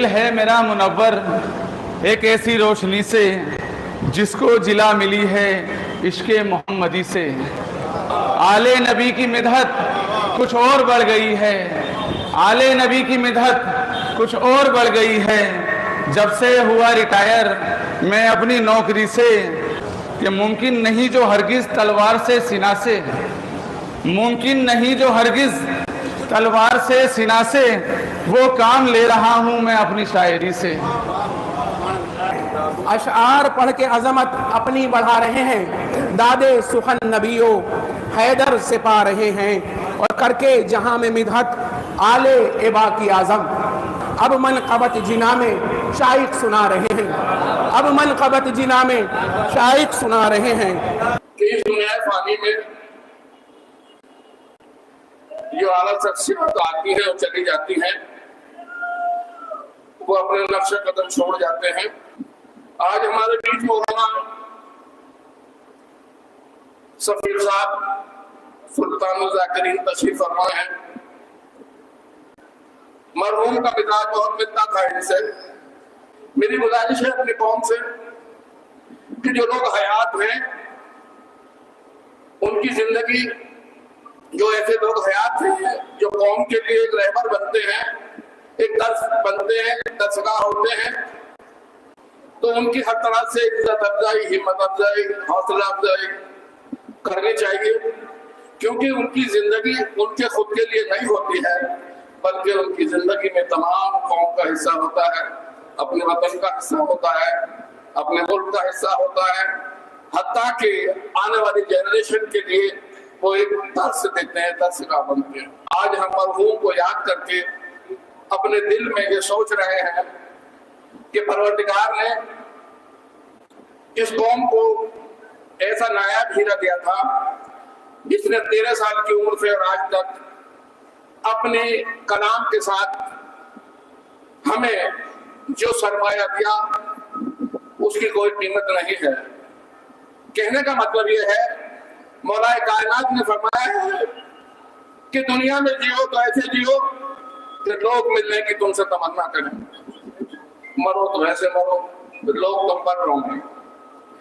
دل ہے میرا منور ایک ایسی روشنی سے جس کو جلا ملی ہے عشق محمدی سے. آل نبی کی مدحت کچھ اور بڑھ گئی ہے, آل نبی کی مدحت کچھ اور بڑھ گئی ہے جب سے ہوا ریٹائر میں اپنی نوکری سے. کہ ممکن نہیں جو ہرگز تلوار سے سینہ سے, ممکن نہیں جو ہرگز تلوار سے سینہ سے, وہ کام لے رہا ہوں میں اپنی شاعری سے. اشعار پڑھ کے عظمت اپنی بڑھا رہے ہیں, دادے سخن نبیوں حیدر سے پا رہے ہیں, اور کر کے جہاں میں مدحت آل ابا کی اعظم. اب منقبت جنا میں شائق سنا رہے ہیں, اب منقبت جنا میں شائق سنا رہے ہیں. کہ اس دنیا فانی میں جو اعلیٰ شخصیت آتی ہیں اور چلی جاتی ہیں وہ اپنے نقش قدم چھوڑ جاتے ہیں. آج ہمارے بیچ مولانا سفیر صاحب سلطان الذاکرین تشریف فرما ہیں. مرحوم کا مزاج بہت ملتا تھا ان سے. میری گزارش ہے اپنی قوم سے کہ جو لوگ حیات ہیں ان کی زندگی, جو ایسے لوگ حیات ہیں جو قوم کے لیے ایک رہبر بنتے ہیں, ایک درس بنتے ہیں, درسگاہ ہوتے ہیں, تو ان کی ہر طرح سے عزت افزائی, ہمت افزائی, حوصلہ افزائی کرنی چاہیے, کیونکہ ان کی زندگی ان کے خود کے لیے نہیں ہوتی ہے بلکہ ان کی زندگی میں تمام قوم کا حصہ ہوتا ہے, اپنے وطن کا حصہ ہوتا ہے, اپنے ملک کا حصہ ہوتا ہے, حتیٰ کہ آنے والی جنریشن کے لیے وہ ایک درس دیتے ہیں, درسگاہ بنتے ہیں. آج ہم مرحوم کو یاد کر کے اپنے دل میں یہ سوچ رہے ہیں کہ پروردگار نے اس قوم کو ایسا نایاب ہیرا دیا تھا جس نے 13 سال کی عمر سے اور آج تک اپنے کلام کے ساتھ ہمیں جو سرمایہ دیا اس کی کوئی قیمت نہیں ہے. کہنے کا مطلب یہ ہے مولا کائنات نے فرمایا ہے کہ دنیا میں جیو تو ایسے جیو کہ لوگ ملنے کی تم سے تمنا کریں, مرو تو ایسے مرو لوگ تم پر رہوں گے.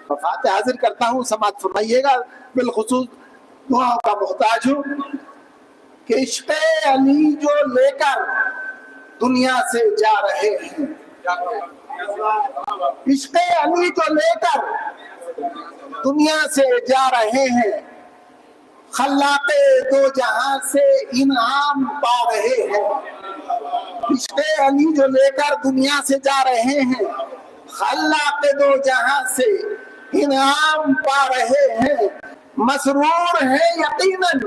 مفاد حاضر کرتا ہوں, سماعت فرمائیے گا. بالخصوص دعا کا محتاج ہوں کہ عشق علی جو لے کر دنیا سے جا رہے ہیں, عشق علی جو لے کر دنیا سے جا رہے ہیں, خلاق دو جہاں سے انعام پا رہے ہیں. عشق علی جو لے کر دنیا سے جا رہے ہیں, خلاق دو جہاں سے انعام پا رہے ہیں. مسرور ہے یقیناً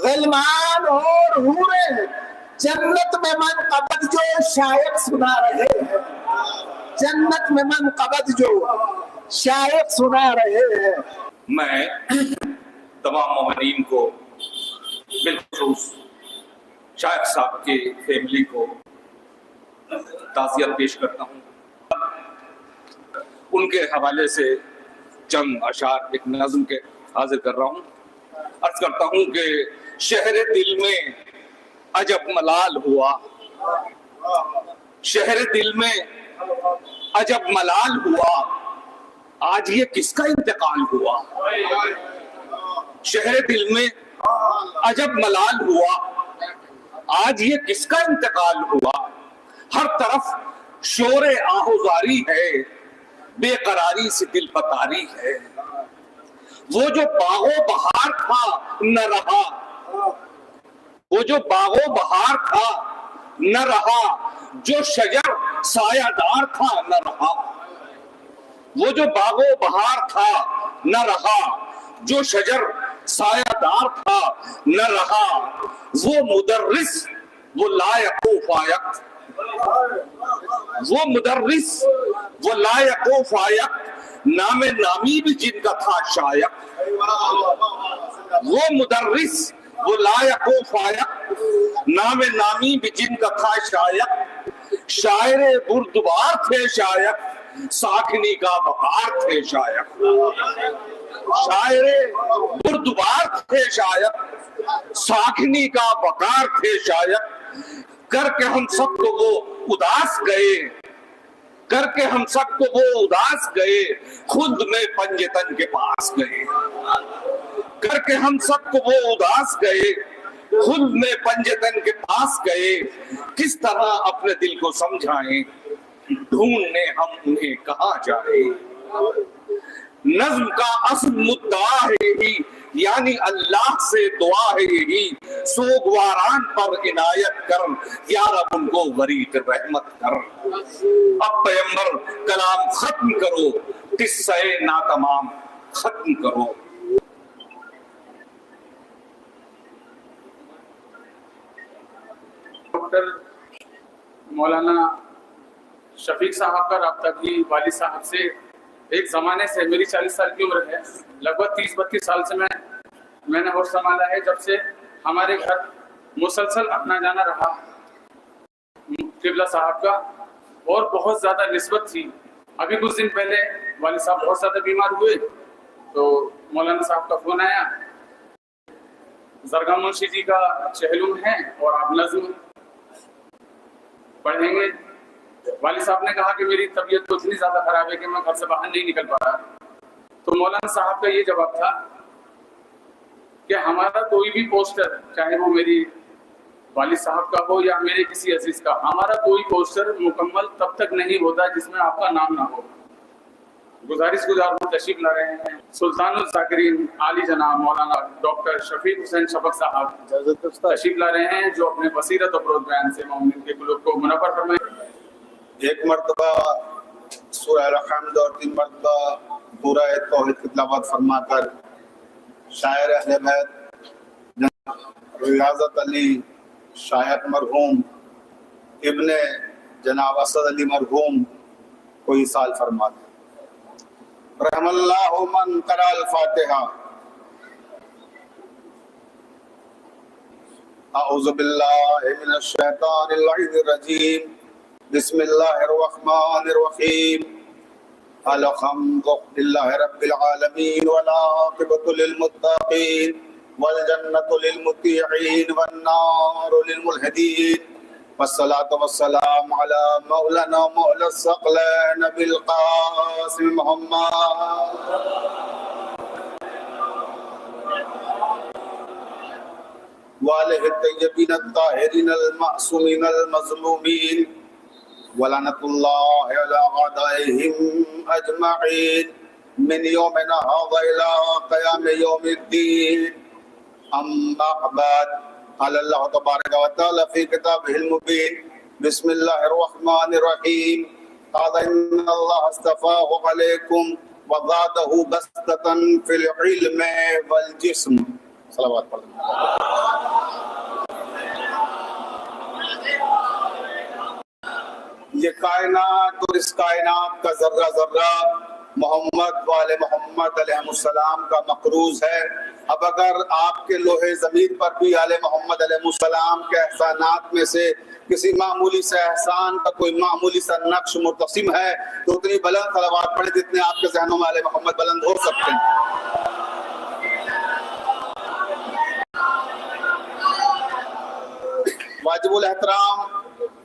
غلمان اور حوریں, جنت میں منقبت جو شائق سنا رہے ہیں, جنت میں منقبت جو شائق سنا رہے ہیں. میں تمام مومنین کو بالخصوص شائق صاحب کی فیملی کو تعزیت پیش کرتا ہوں. ان کے حوالے سے چند اشعار ایک نظم کے حاضر کر رہا ہوں. عرض کرتا ہوں کہ شہر دل میں عجب ملال ہوا, شہر دل میں عجب ملال ہوا, آج یہ کس کا انتقال ہوا. شہر دل میں عجب ملال ہوا, آج یہ کس کا انتقال ہوا. ہر طرف شور آہوزاری ہے, بے قراری سے دل پتاری ہے. وہ جو باغ و بہار تھا نہ رہا, وہ جو باغ و بہار تھا نہ رہا, جو شجر سایہ دار تھا نہ رہا. وہ جو باغ و بہار تھا نہ رہا, جو شجر سایہ دار تھا نہ رہا. وہ مدرس وہ لائق و فائق, وہ مدرس وہ لائق و فائق, نام نامی بھی جن کا تھا شائق. وہ مدرس وہ لائق و فائق, نام نامی بھی جن کا تھا شائق. شاعر بردبار تھے شائق, ساکنی کا وقار تھے شائق. شاعر بردبار تھے شائق, ساکنی کا وقار تھے شائق. کر کے ہم سب کو وہ اداس گئے، کر کے ہم سب کو وہ اداس گئے، خود میں پنجتن کے پاس گئے، کر کے ہم سب کو وہ اداس گئے، خود میں پنجتن کے پاس گئے، کس طرح اپنے دل کو سمجھائیں، ڈھونڈنے ہم انہیں کہاں جائیں۔ نظم کا اصل مدعا ہے یہی، یعنی اللہ سے دعا ہے یہی، سوگواران پر عنایت کر یا رب ان کو غریق رحمت کر۔ اب پیغمبر کلام ختم کرو، قصہ ناتمام ختم کرو۔ ڈاکٹر مولانا شفیق صاحب کا رابطہ بھی والد صاحب سے ایک زمانے سے، میری 40 سال کی عمر ہے، لگ بھگ 30-32 سال سے میں نے ہوش سنبھالا ہے، جب سے ہمارے گھر مسلسل اپنا جانا رہا قبلہ صاحب کا، اور بہت زیادہ نسبت تھی۔ ابھی کچھ دن پہلے والد صاحب بہت زیادہ بیمار ہوئے تو مولانا صاحب کا فون آیا، زرگا منشی جی کا چہلم ہے اور آپ نظم پڑھیں گے۔ والد صاحب نے کہا کہ میری طبیعت تو اتنی زیادہ خراب ہے کہ میں گھر سے باہر نہیں نکل پا رہا، تو مولانا صاحب کا یہ جواب تھا کہ ہمارا کوئی بھی پوسٹر، چاہے وہ میری والد صاحب کا ہو یا میرے کسی عزیز کا، ہمارا کوئی پوسٹر مکمل تب تک نہیں ہوتا جس میں آپ کا نام نہ ہو۔ گزارش گزار ہوں، تشریف لا رہے ہیں سلطان الذاکرین عالی جناب مولانا ڈاکٹر شفیق حسین شفق صاحب تشریف لا رہے ہیں، جو اپنے بصیرت اور برود بیان سے مومنین کے قلوب کو منور فرمائیں۔ ایک مرتبہ سورہ الحمد اور 3 مرتبہ سورہ توحید کی تلاوت فرما کر شاعر اہل بیت ریاضت علی شایخ مرحوم ابن جناب اسد علی مرحوم کو ایصال فرما دیں۔ رحم اللہ من قرأ الفاتحہ۔ اعوذ باللہ من الشیطان اللعین الرجیم، بسم اللہ الرحمن الرحیم، الحمد للہ رب العالمین والعاقبۃ للمتقین والجنۃ للمطیعین والنار للملحدین، والصلاة والسلام علی مولانا مولا الثقلین ابی القاسم محمد وآلہ الطیبین الطاہرین المعصومین المظلومین، ولعنۃ اللہ علی اعدائہم اجمعین من یومنا ھذا الی قیام یوم الدین۔ اما بعد، قال اللہ تبارک و تعالی فی کتابہ المبین، بسم اللہ الرحمن الرحیم، قال ان اللہ اصطفاہ علیکم وزادہ بسطۃ فی العلم والجسم۔ صلوات پڑھیں۔ یہ کائنات اور اس کائنات کا ذرہ ذرہ محمد والے محمد علیہ السلام کا مقروض ہے۔ اب اگر آپ کے لوہے ضمیر پر بھی آل محمد علیہ السلام کے احسانات میں سے کسی معمولی سے احسان کا کوئی معمولی سا نقش مرتسم ہے تو اتنی بلند صلوات پڑھیں جتنے آپ کے ذہنوں میں آل محمد بلند ہو سکتے ہیں۔ واجب الاحترام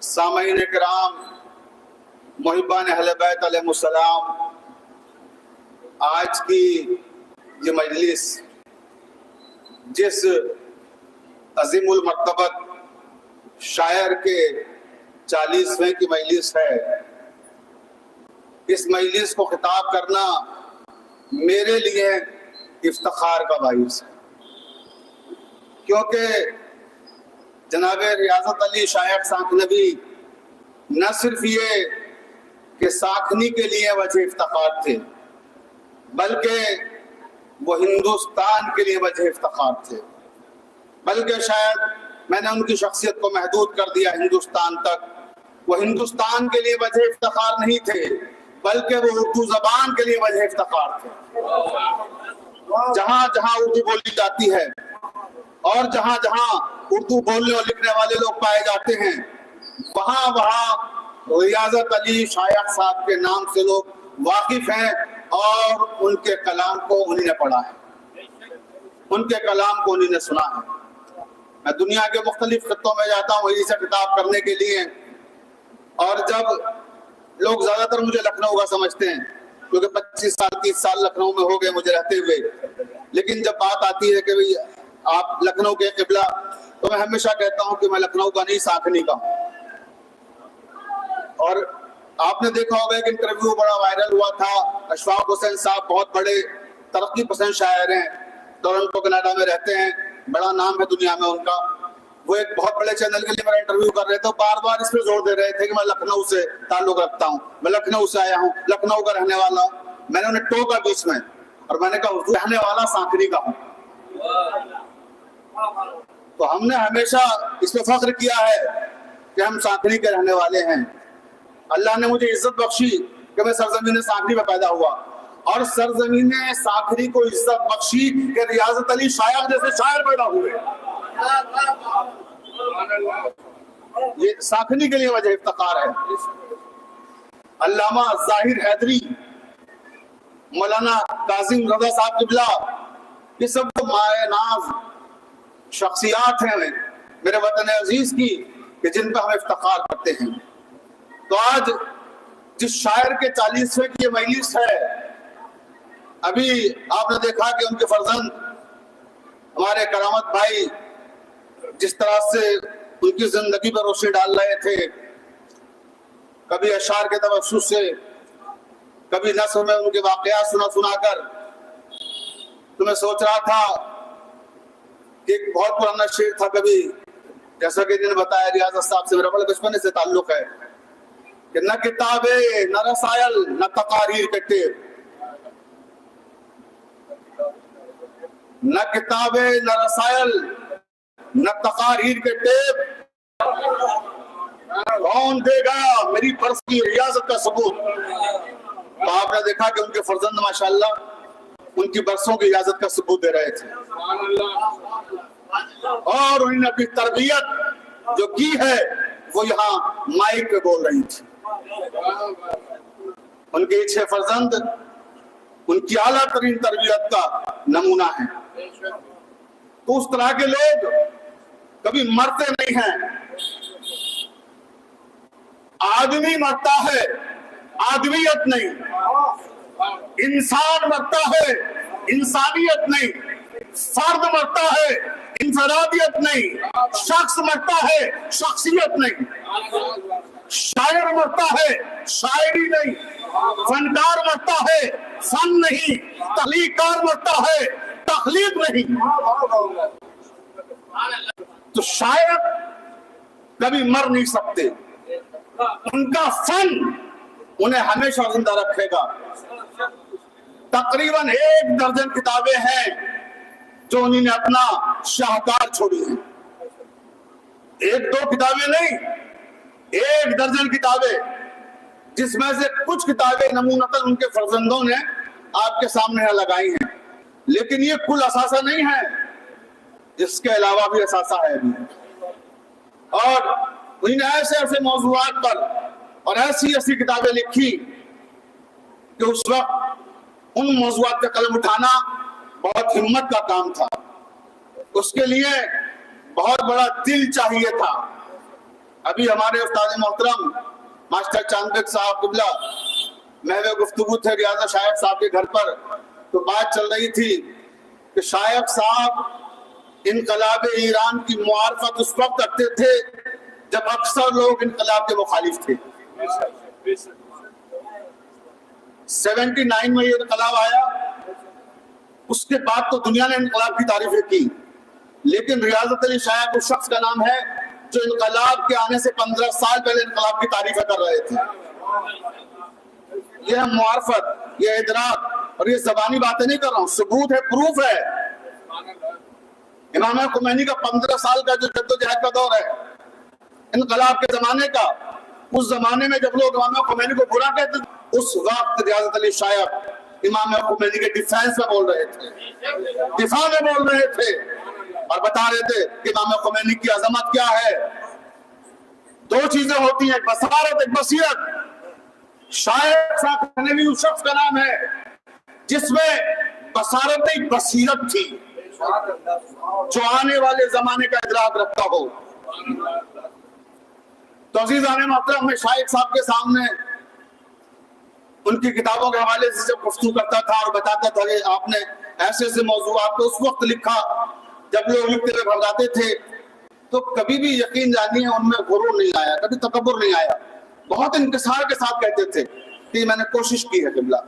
سامعین کرام، محبان اہل بیت علیہ السلام، آج کی یہ مجلس جس عظیم المرتبت شاعر کے 40ویں کی مجلس ہے، اس مجلس کو خطاب کرنا میرے لیے افتخار کا باعث ہے، کیونکہ جناب ریاضت علی شایخ ساکھنوی نہ صرف یہ کہ ساکھنی کے لیے وجہ افتخار تھے، بلکہ وہ ہندوستان کے لیے وجہ افتخار تھے، بلکہ شاید میں نے ان کی شخصیت کو محدود کر دیا ہندوستان تک۔ وہ ہندوستان کے لیے وجہ افتخار نہیں تھے، بلکہ وہ اردو زبان کے لیے وجہ افتخار تھے۔ جہاں جہاں اردو بولی جاتی ہے اور جہاں جہاں اردو بولنے اور لکھنے والے لوگ پائے جاتے ہیں، وہاں وہاں ریاضت علی شایخ صاحب کے نام سے لوگ واقف ہیں اور ان کے کلام کو انہی نے پڑھا ہے، ان کے کلام کو انہی نے سنا ہے۔ میں دنیا کے مختلف خطوں میں جاتا ہوں وہی سے خطاب کرنے کے لیے، اور جب لوگ زیادہ تر مجھے لکھنؤ کا سمجھتے ہیں کیونکہ 25 سال 30 سال لکھنؤ میں ہو گئے مجھے رہتے ہوئے، لیکن جب بات آتی ہے کہ بھئی آپ لکھنؤ کے قبلہ، تو میں ہمیشہ کہتا ہوں کہ میں لکھنؤ کا نہیں، سانکھنی کا ہوں۔ اور آپ نے دیکھا ہوگا کہ انٹرویو بڑا وائرل ہوا تھا، اشفاق حسین صاحب بہت بڑے ترقی پسند شاعر ہیں، ٹورنٹو کینیڈا میں رہتے ہیں، بڑا نام ہے دنیا میں ان کا۔ وہ ایک بہت بڑے چینل کے لیے میرا انٹرویو کر رہے تھے، بار بار اس پہ زور دے رہے تھے کہ میں لکھنؤ سے تعلق رکھتا ہوں، میں لکھنؤ سے آیا ہوں، لکھنؤ کا رہنے والا ہوں۔ میں نے انہیں ٹوکا بیچ میں اور میں نے کہا حضور رہنے والا سانکھنی کا ہوں۔ تو ہم نے ہمیشہ اس پہ فخر کیا ہے کہ ہم سانکھنی کے رہنے والے ہیں۔ اللہ نے مجھے عزت بخشی کہ میں سرزمین سانکھنی میں پیدا ہوا، اور سرزمین سانکھنی کو عزت بخشی کہ ریاضت علی شایخ جیسے شاعر پیدا ہوئے۔ یہ سانکھنی کے لیے وجہ افتخار ہے۔ علامہ ظاہر حیدری، مولانا کاظم رضا صاحب قبلہ، یہ سب تو مائے ناز شخصیات ہیں میرے وطن عزیز کی کہ جن پہ ہم افتخار کرتے ہیں۔ تو آج جس شاعر کے 40ویں کی یہ مجلس ہے، ابھی آپ نے دیکھا کہ ان کے فرزند ہمارے کرامت بھائی جس طرح سے ان کی زندگی پر روشنی ڈال رہے تھے، کبھی اشعار کے تبسط سے، کبھی نثر میں ان کے واقعات سنا کر، تو میں سوچ رہا تھا کہ ایک بہت پرانا شعر تھا، کبھی جیسا کہ انہوں نے بتایا ریاضت صاحب سے میرا بڑا بچپن سے تعلق ہے کہ نہ کتابیں نہ رسائل نہ تقاریر کے ٹیپ، نہ کتابیں نہ رسائل نہ تقاریر کے ٹیپ، کون دے گا میری برس کی ریاضت کا ثبوت۔ تو آپ نے دیکھا کہ ان کے فرزند ماشاءاللہ ان کی برسوں کی ریاضت کا ثبوت دے رہے تھے، اور انہوں نے اپنی تربیت جو کی ہے وہ یہاں مائک پہ بول رہی تھی۔ ان کے 6 فرزند ان کی اعلیٰ ترین تربیت کا نمونہ ہے۔ تو اس طرح کے لوگ کبھی مرتے نہیں ہیں۔ آدمی مرتا ہے، آدمیت نہیں، انسان مرتا ہے، انسانیت نہیں، فرد مرتا ہے، انفرادیت نہیں، شخص مرتا ہے، شخصیت نہیں، شاعر مرتا ہے، شاعری نہیں، فنکار مرتا ہے، فن نہیں، تخلیق کار مرتا ہے، تخلیق نہیں۔ تو شاعر کبھی مر نہیں سکتے، ان کا فن انہیں ہمیشہ زندہ رکھے گا۔ تقریباً 1 درجن کتابیں ہیں جو انہوں نے اپنا شاہکار چھوڑی ہیں، 1-2 کتابیں نہیں، 1 درجن کتابیں، جس میں سے کچھ کتابیں نمونتاً ان کے فرزندوں نے آپ کے سامنے لگائی ہیں، لیکن یہ کل اثاثہ نہیں ہے، اس کے علاوہ بھی اثاثہ ہے بھی۔ اور انہوں نے ایسے موضوعات پر اور ایسی کتابیں لکھی کہ اس وقت ان موضوعات پہ قلم اٹھانا بہت ہمت کا کام تھا، اس کے لیے بہت بڑا دل چاہیے تھا۔ ابھی ہمارے استاد محترم ماسٹر چاندک صاحب قبلہ محو گفتگو تھے ریاضت شایخ صاحب کے گھر پر، تو بات چل رہی تھی کہ شایخ صاحب انقلاب ایران کی معرفت اس وقت کرتے تھے جب اکثر لوگ انقلاب کے مخالف تھے۔ 79 میں یہ انقلاب آیا، اس کے بعد تو دنیا نے انقلاب کی تعریفیں کی، لیکن ریاضت علی شایخ اس شخص کا نام ہے جو انقلاب کے آنے سے 15 سال پہلے انقلاب کی تعریفیں کر رہے تھے۔ یہ معرفت، یہ ادراک، اور یہ زبانی باتیں نہیں کر رہا ہوں، ثبوت ہے، پروف ہے۔ امام خمینی کا 15 سال کا جو جدوجہد کا دور ہے انقلاب کے زمانے کا، اس زمانے میں جب لوگ امام خمینی کو برا کہتے تھے، اس وقت ریاضت علی شایخ امام خمینی کے ڈیفینس میں بول رہے تھے، دفاع میں بول رہے تھے، اور بتا رہے تھے کہ امام خمینی کی عظمت کیا ہے۔ 2 چیزیں ہوتی ہیں، ایک بصارت، ایک بصیرت۔ شایخ ساکھنوی اس شخص کا نام ہے جس میں بصارت ایک بصیرت تھی، جو آنے والے زمانے کا ادراک رکھتا ہو۔ تو عزیزان محترم، میں شائخ صاحب کے سامنے ان کی کتابوں کے حوالے سے جب گفتگو کرتا تھا اور بتاتا تھا کہ آپ نے ایسے ایسے موضوعات کو اس وقت لکھا جب لوگ لکھتے ہوئے گھبراتے تھے، تو کبھی بھی یقین جانیے ان میں غرور نہیں آیا، کبھی تکبر نہیں آیا. بہت انکسار کے ساتھ کہتے تھے کہ میں نے کوشش کی ہے قبلہ.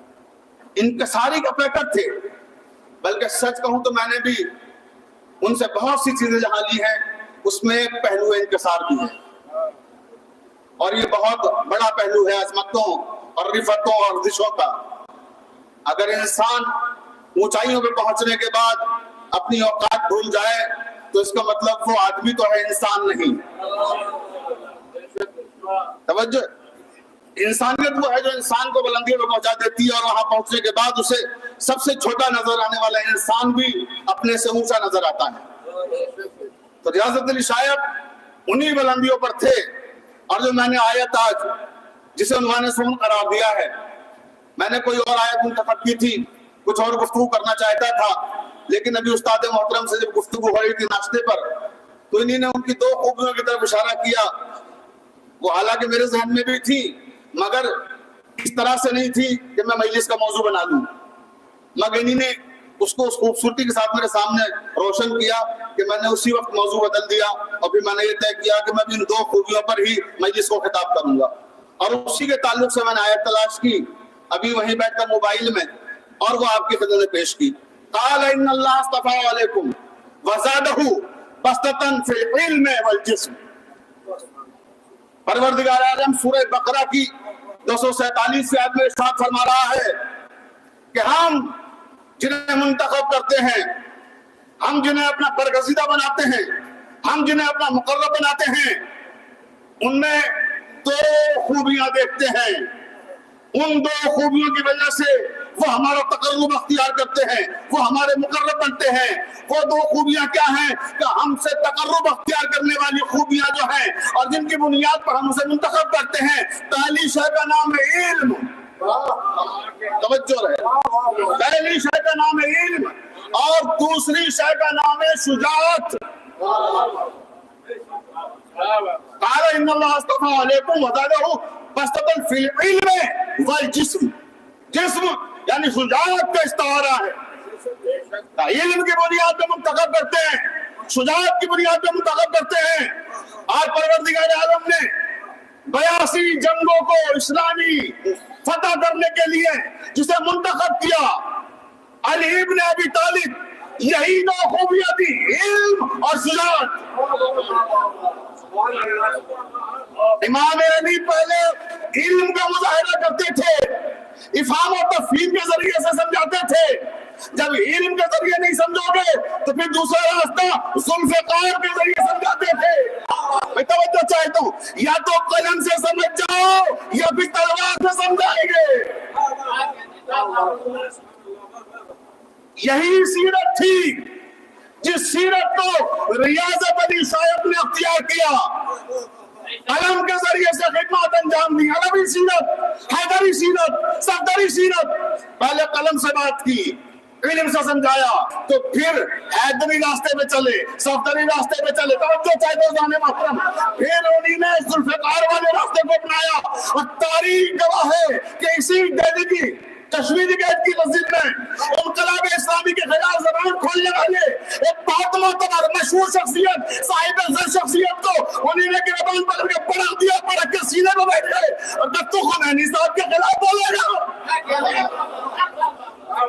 انکساری کا پیکر تھے. بلکہ سچ کہوں تو میں نے بھی ان سے بہت سی چیزیں جہاں لی ہیں، اس میں ایک پہلو انکسار بھی ہے، اور یہ بہت بڑا پہلو ہے عظمتوں اور رفتوں اور ذشوں کا. اگر انسان اونچائیوں پہ پہنچنے کے بعد اپنی اوقات بھول جائے تو اس کا مطلب وہ آدمی تو ہے، انسان نہیں. توجہ، انسانیت وہ ہے جو انسان کو بلندیوں پہ پہنچا دیتی ہے، اور وہاں پہنچنے کے بعد اسے سب سے چھوٹا نظر آنے والا انسان بھی اپنے سے اونچا نظر آتا ہے. تو ریاضت علی شائخ انہی بلندیوں پر تھے. اور جو میں نے آیت آج جسے عنوان سمن قرار دیا ہے، میں نے کوئی اور آیت منتخب کی تھی، کچھ اور گفتگو کرنا چاہتا تھا، لیکن ابھی استاد محترم سے جب گفتگو ہو رہی تھی ناشتے پر، تو انہی نے ان کی 2 خوبیوں کی طرف اشارہ کیا. وہ حالانکہ میرے ذہن میں بھی تھی، مگر اس طرح سے نہیں تھی کہ میں مجلس کا موضوع بنا لوں، مگر انہی نے اس کو اس خوبصورتی کے ساتھ میرے سامنے روشن کیا کہ میں نے اسی وقت موضوع بدل دیا، اور پھر میں نے یہ طے کیا کہ میں بھی ان 2 خوبیوں پر ہی مجلس کو خطاب کروں گا. اور اسی کے تعلق سے میں نے آیت تلاش کی ابھی وہیں بیٹھ کر موبائل میں، اور وہ آپ کی خدمت میں پیش کی. قال ان اللہ اصطفى علیکم وزادہ بسطۃ فی العلم والجسم. پروردگار عالم سورہ بقرہ کی 247 آیت میں ارشاد فرما رہا ہے کہ ہم جنہیں منتخب کرتے ہیں، ہم جنہیں اپنا برگزیدہ بناتے ہیں، ہم جنہیں اپنا مقرب بناتے ہیں، ان میں 2 خوبیاں دیکھتے ہیں. ان 2 خوبیوں کی وجہ سے وہ ہمارا تقرب اختیار کرتے ہیں، وہ ہمارے مقرب بنتے ہیں. وہ 2 خوبیاں کیا ہیں کہ ہم سے تقرب اختیار کرنے والی خوبیاں جو ہیں اور جن کی بنیاد پر ہم اسے منتخب کرتے ہیں، پہلی شے کا نام ہے علم. توجہ رہے، پہلی شے کا نام ہے علم، اور دوسری شے کا نام ہے شجاعت. قال ان اللہ اصطفى علیکم وزادہ بسطۃ فی العلم والجسم. جسم یعنی شجاعت کا استعارہ ہے. علم کی بنیاد پہ منتخب کرتے ہیں، شجاعت کی بنیاد پہ منتخب کرتے ہیں. اور پروردگار عالم نے 82 جنگوں کو اسلامی فتح کرنے کے لیے جسے منتخب کیا، علی ابن ابی طالب، یہی 2 خوبیاں تھی، علم اور شجاعت. امام علی پہلے علم کا مظاہرہ کرتے تھے، افہام و تفہیم کے ذریعے سے سمجھاتے تھے. جب علم کے ذریعے نہیں سمجھو گے تو پھر دوسرا راستہ ذوالفقار کے ذریعے سمجھاتے تھے. میں توجہ چاہتا ہوں، یا تو قلم سے سمجھ جاؤ یا پھر تلوار سے سمجھائیں گے. یہی سیرت تھی جس سیرت کو ریاضت علی شائخ نے اختیار کیا، قلم کے ذریعے سے خدمات انجام دی. علوی سیرت، حیدری سیرت، صفدری سیرت، پہلے قلم سے بات کی، علم سے سمجھایا، تو پھر حیدری راستے پہ چلے، صفدری راستے پہ چلے. توجہ چاہتے ہو جانے محترم، پھر انہوں نے ذوالفقار والے راستے کو اپنایا. اور تاریخ گواہ ہے کہ اسی دہلی کی کشمیری گیٹ کی مسجد میں انقلاب اسلامی کے خلاف زبان کھولنے والے ایک بہت معتبر مشہور شخصیت، صاحب عزت شخصیت کو انہوں نے گربان پکڑ کے پڑک دیا، پڑک کے سینے میں بیٹھ گئے اور دکتو خمینی صاحب کے خلاف بولے گا.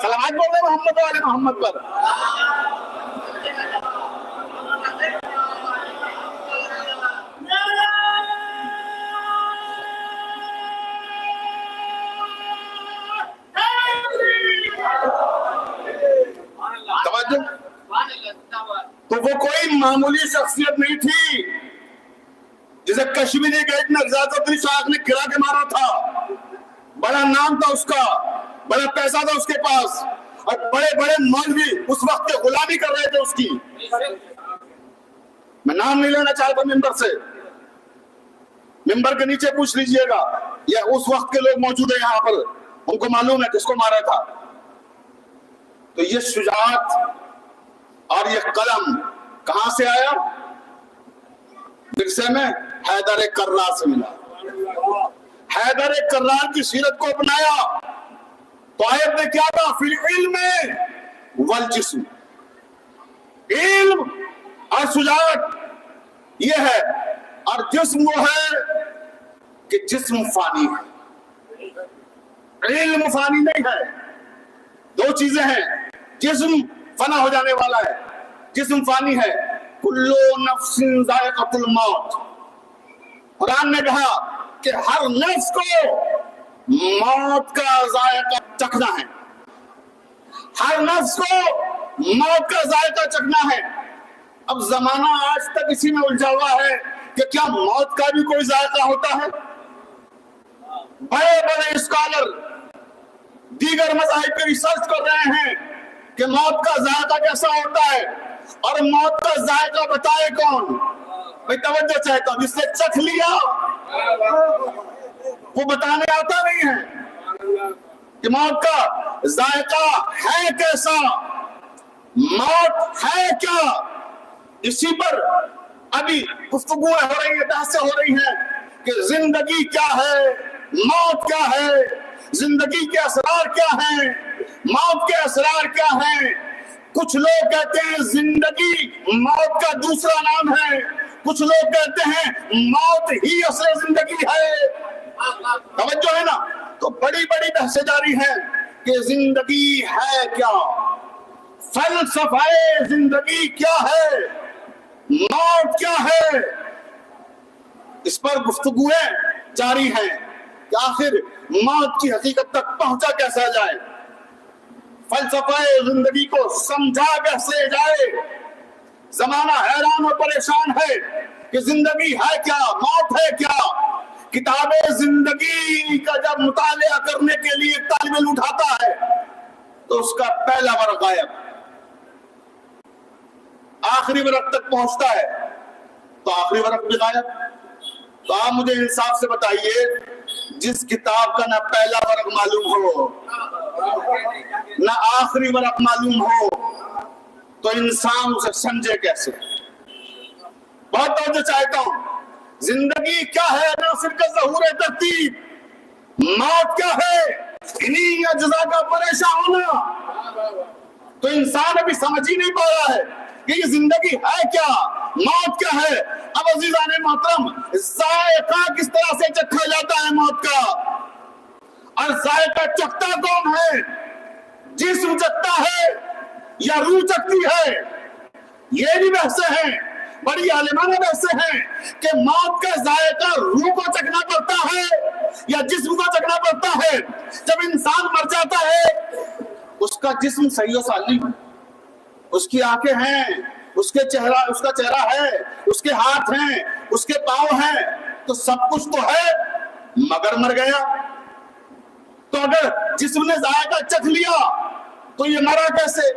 سلامات بول رہے محمد والے محمد پر. تو وہ کوئی معمولی شخصیت نہیں تھی جسے کشمیری گیٹ میں ریاضت علی شائخ نے گرا کے مارا تھا. بڑا نام تھا اس کا، بڑا پیسہ تھا اس کے پاس، اور بڑے بڑے مولوی اس وقت کے غلامی کر رہے تھے اس کی. میں نام نہیں لینا چاہتا ممبر سے، ممبر کے نیچے پوچھ لیجئے گا، یہ اس وقت کے لوگ موجود ہیں یہاں پر، ان کو معلوم ہے کس کو مارا تھا. تو یہ شجاعت اور یہ قلم کہاں سے آیا؟ ورثے میں حیدر کرار سے ملا. حیدر کرار کی سیرت کو اپنایا تو آیت نے کیا کہا؟ فی العلم والجسم. علم اور شجاعت یہ ہے، اور جسم وہ ہے کہ جسم فانی ہے، علم فانی نہیں ہے. دو چیزیں ہیں، جسم فنا ہو جانے والا ہے، جسم فانی ہے. کلو نفس ذائقۃ الموت. قرآن نے کہا کہ ہر نفس کو موت کا ذائقہ چکھنا ہے، ہر نفس کو موت کا ذائقہ چکھنا ہے. اب زمانہ آج تک اسی میں الجھا ہوا ہے کہ کیا موت کا بھی کوئی ذائقہ ہوتا ہے؟ بڑے بڑے اسکالر دیگر مذاہب پہ ریسرچ کر رہے ہیں کہ موت کا ذائقہ کیسا ہوتا ہے، اور موت کا ذائقہ بتائے کون؟ میں توجہ چاہتا ہوں، جس نے چکھ لیا وہ بتانے آتا نہیں ہے کہ موت کا ذائقہ ہے کیسا، موت ہے کیا. اسی پر ابھی گفتگویں ہو رہی ہیں، بحثیں ہو رہی ہیں کہ زندگی کیا ہے، موت کیا ہے، زندگی کے اسرار کیا ہیں، موت کے اسرار کیا ہیں. کچھ لوگ کہتے ہیں زندگی موت کا دوسرا نام ہے، کچھ لوگ کہتے ہیں موت ہی اصل زندگی ہے. توجہ ہے نا؟ تو بڑی بڑی بحثیں جاری ہیں کہ زندگی ہے کیا، فلسفہ زندگی کیا ہے، موت کیا ہے. اس پر گفتگویں جاری ہیں کہ آخر موت کی حقیقت تک پہنچا کیسا جائے، فلسفہ زندگی کو سمجھا کیسے جائے. زمانہ حیران اور پریشان ہے کہ زندگی ہے کیا، موت ہے کیا. کتاب زندگی کا جب مطالعہ کرنے کے لیے طالب علم اٹھاتا ہے تو اس کا پہلا ورق غائب، آخری ورق تک پہنچتا ہے تو آخری ورق بھی غائب. تو آپ مجھے انصاف سے بتائیے، جس کتاب کا نہ پہلا ورق معلوم ہو نہ آخری ورق معلوم ہو تو انسان اسے سمجھے کیسے؟ بہت توجہ چاہتا ہوں. زندگی کیا ہے؟ عناصر کا ظہور ترتیب. موت کیا ہے؟ انہی اجزاء کا پریشان ہونا. تو انسان ابھی سمجھ ہی نہیں پا رہا ہے کہ یہ زندگی ہے کیا، موت کیا ہے. اب عزیزان محترم، ذائقہ کس طرح سے چکھا جاتا ہے موت کا، اور ذائقہ چکھتا کون ہے؟ جسم چکھتا ہے یا روح چکھتی ہے؟ یہ بھی بحثیں ہیں، بڑی عالمانہ بحثیں ہیں کہ موت کا ذائقہ روح کو چکھنا پڑتا ہے یا جسم کو چکھنا پڑتا ہے. جب انسان مر جاتا ہے اس کا جسم صحیح و سالم، اس کی آنکھیں ہیں، اس کا چہرہ ہے، اس کے ہاتھ ہیں، اس کے پاؤں ہیں، تو سب کچھ تو ہے، مگر مر گیا. تو اگر جسم نے ذائقہ چکھ لیا تو یہ مرا کیسے؟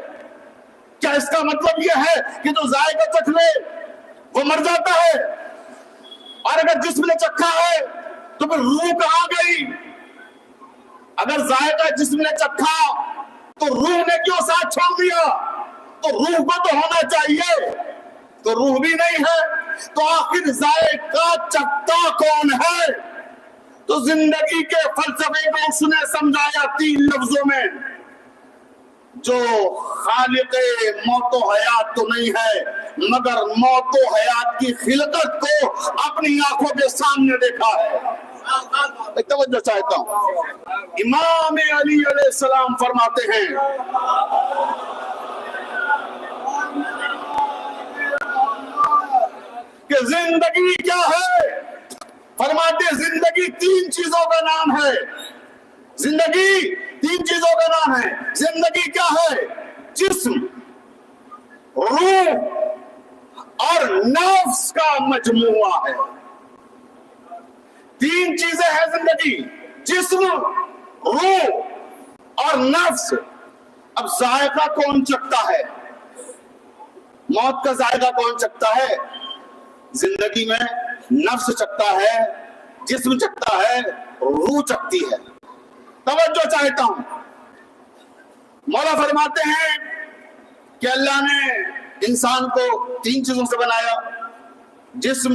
کیا اس کا مطلب یہ ہے کہ جو ذائقہ چکھ لے وہ مر جاتا ہے؟ اور اگر جسم نے چکھا ہے تو پھر روح کہاں گئی؟ اگر ذائقہ جسم نے چکھا تو روح نے کیوں ساتھ چھوڑ دیا؟ تو روح کو تو ہونا چاہیے، تو روح بھی نہیں ہے. تو آخر ذائقہ چکھتا کون ہے؟ تو زندگی کے فلسفے کو اس نے سمجھایا 3 لفظوں میں، جو خالق موت و حیات تو نہیں ہے مگر موت و حیات کی خلقت کو اپنی آنکھوں کے سامنے دیکھا ہے. ایک توجہ چاہتا ہوں، امام علی علیہ السلام فرماتے ہیں کہ زندگی کیا ہے؟ فرماتے زندگی 3 چیزوں کا نام ہے. زندگی 3 چیزوں کا نام ہے. زندگی کیا ہے؟ جسم، روح اور نفس کا مجموعہ ہے. 3 چیزیں ہیں زندگی، جسم، روح اور نفس. اب ذائقہ کون چکھتا ہے؟ موت کا ذائقہ کون چکھتا ہے؟ زندگی میں نفس چکھتا ہے، جسم چکھتا ہے، روح چکھتی ہے. توجہ چاہتا ہوں، مولا فرماتے ہیں کہ اللہ نے انسان کو 3 چیزوں سے بنایا، جسم،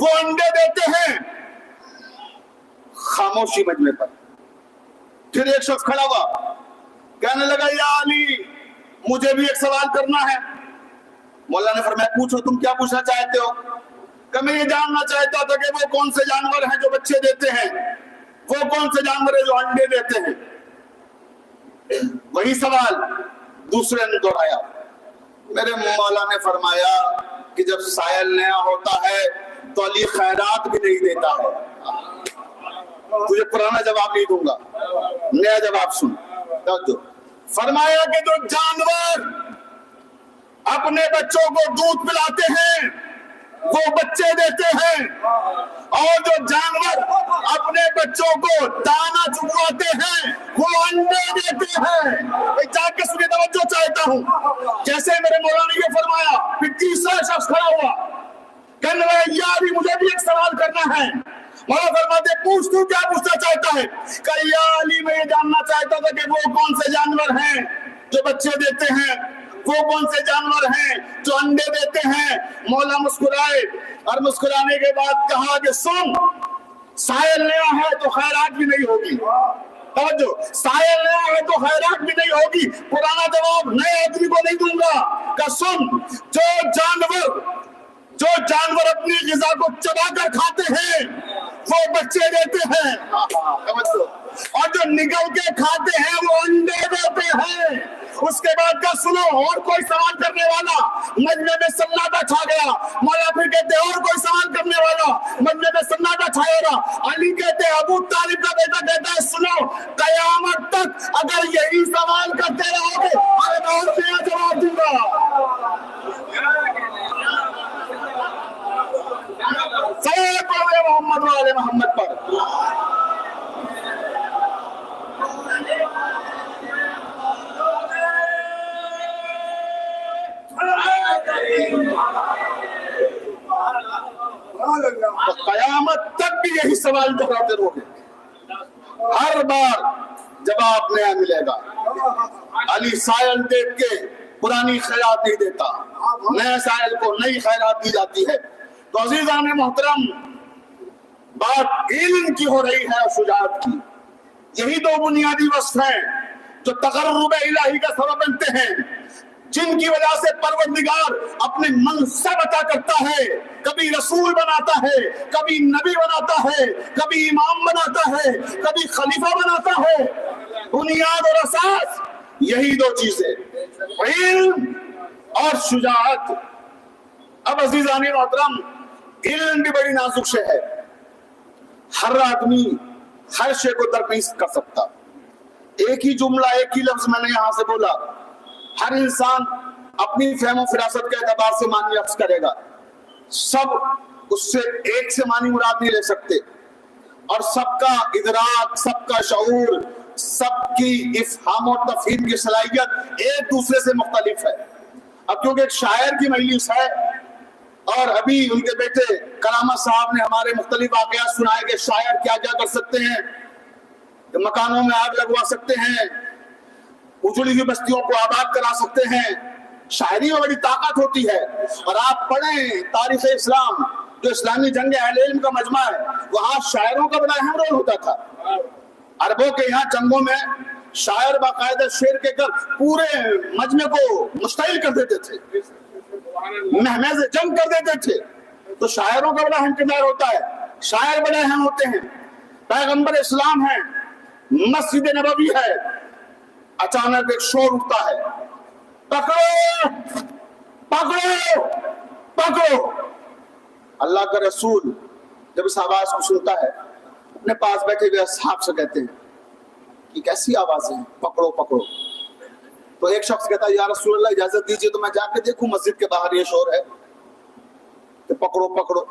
وہ انڈے دیتے ہیں. خاموشی مجمع پر. پھر ایک شخص کھڑا ہوا, کہنے لگا یا علی مجھے بھی ایک سوال کرنا ہے. مولا نے فرمایا پوچھو, تم کیا پوچھنا چاہتے ہو؟ کہ میں یہ جاننا چاہتا تھا کہ وہ کون سے جانور ہیں جو بچے دیتے ہیں, وہ کون سے جانور ہیں جو انڈے دیتے ہیں. وہی سوال دوسرے نے دوہرایا. میرے مولا نے فرمایا کہ جب سائل نیا ہوتا ہے تو علی خیرات بھی نہیں دیتا ہے. تجھے پرانا جواب نہیں دوں گا, نیا جواب سن. فرمایا کہ جو جانور اپنے بچوں کو دودھ پلاتے ہیں وہ بچے دیتے ہیں, اور جو جانور اپنے بچوں کو دانا چگواتے ہیں وہ انڈے دیتے ہیں. جا کے سنیے, توجہ چاہتا ہوں. جیسے میرے مولا نے یہ فرمایا, پھر تیسرا شخص کھڑا ہوا, کہنے لگا یا علی مجھے بھی ایک سوال کرنا ہے. مولا فرماتے پوچھ, تو کیا پوچھنا چاہتا ہے؟ کہ یا علی میں یہ جاننا چاہتا تھا کہ وہ کون سے جانور ہیں جو بچے دیتے ہیں, وہ کون سے جانور ہیں جو انڈے دیتے ہیں. مولا مسکرائے اور مسکرانے کے بعد کہا کہ سن, سائل نیا ہے تو خیرات بھی نہیں ہوگی. توجہ, سائل نیا ہے تو خیرات بھی نہیں ہوگی. پرانا جواب نئے آدمی کو نہیں دوں گا. کہ سن, جو جانور اپنی غذا کو چبا کر کھاتے ہیں وہ بچے دیتے ہیں, اور جو نگل کے کھاتے ہیں وہ انڈے دیتے ہیں. اس کے بعد کا سنو, اور کوئی سوال کرنے والا؟ مجمع میں سناٹا چھا گیا. مولا پھر کہتے اور کوئی سوال کرنے والا؟ مجمع میں سناٹا چھایا رہا. علی کہتے ابو طالب کا بیٹا کہتا ہے سنو, قیامت تک اگر یہی سوال کرتے رہو گے میں اور نیا جواب دوں گا. محمد والے محمد پر. قیامت تک بھی یہی سوال دہراتے رہو گے, ہر بار جواب نیا ملے گا. علی سائل دیکھ کے پرانی خیرات نہیں دیتا, نئے سائل کو نئی خیرات دی جاتی ہے. تو عزیزان محترم, بات علم کی ہو رہی ہے اور شجاعت کی. یہی دو بنیادی وصف ہیں جو تقرب الہی کا سبب بنتے ہیں, جن کی وجہ سے پروردگار اپنے منصب عطا کرتا ہے. کبھی رسول بناتا ہے, کبھی نبی بناتا ہے, کبھی امام بناتا ہے, کبھی خلیفہ بناتا ہے. بنیاد اور اساس یہی دو چیزیں, علم اور شجاعت. اب عزیزان محترم, علم بھی بڑی نازک شے ہے. ہر آدمی ہر شے کو درک نہیں کر سکتا. ایک ہی جملہ, ایک ہی لفظ میں نے یہاں سے بولا, ہر انسان اپنی فہم و فراست کے اعتبار سے معنی لفظ کرے گا. سب اس سے ایک سے معنی مراد نہیں لے سکتے, اور سب کا ادراک, سب کا شعور, سب کی افہام و تفہیم کی صلاحیت ایک دوسرے سے مختلف ہے. اب کیونکہ ایک شاعر کی مجلس ہے اور ابھی ان کے بیٹے کرامت صاحب نے ہمارے مختلف واقعات سنائے کہ شاعر کیا کیا کر سکتے ہیں, کہ مکانوں میں آگ لگوا سکتے ہیں, اجڑی ہوئی بستیوں کو آباد کرا سکتے ہیں. شاعری میں بڑی طاقت ہوتی ہے. اور آپ پڑھیں تاریخ اسلام, جو اسلامی جنگ اہل علم کا مجمع ہے, وہاں شاعروں کا بڑا اہم رول ہوتا تھا. عربوں کے یہاں جنگوں میں شاعر باقاعدہ شعر کے کر پورے مجمع کو مشتعل کر دیتے تھے, مہمیز جنگ کر دیتے تھے. تو شاعروں کا بڑا اہم کردار ہوتا ہے, شاعر بڑے اہم ہوتے ہیں. پیغمبر اسلام ہے, مسجد نبوی ہے, اچانک ایک شور اٹھتا ہے, پکڑو پکڑو پکڑو. اللہ کا رسول جب اس آواز کو سنتا ہے, اپنے پاس بیٹھے ہوئے اصحاب سے کہتے ہیں کہ کیسی آوازیں ہیں, پکڑو پکڑو. تو ایک شخص کہتا ہے یا رسول اللہ اجازت دیجئے تو میں جا کے دیکھوں مسجد کے باہر یہ شور ہے. کہ پکڑو پکڑو.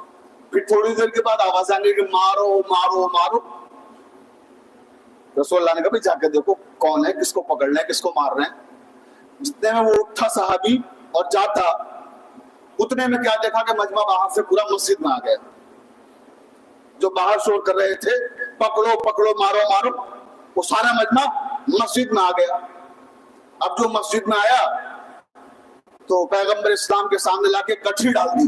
پھر تھوڑی دیر کے بعد آواز آنے کہ مارو مارو مارو. رسول اللہ نے کہا جا کے دیکھو کون ہے, کس کو پکڑ رہے ہیں, کس کو مار رہے ہیں. جتنے میں وہ اٹھا صحابی اور جاتا, اتنے میں کیا دیکھا کہ مجمع باہر سے پورا مسجد میں آ گیا. جو باہر شور کر رہے تھے پکڑو پکڑو مارو مارو, وہ سارا مجمع مسجد میں آ گیا. اب جو مسجد میں آیا تو پیغمبر اسلام کے سامنے لا کے کٹھی ڈال دی.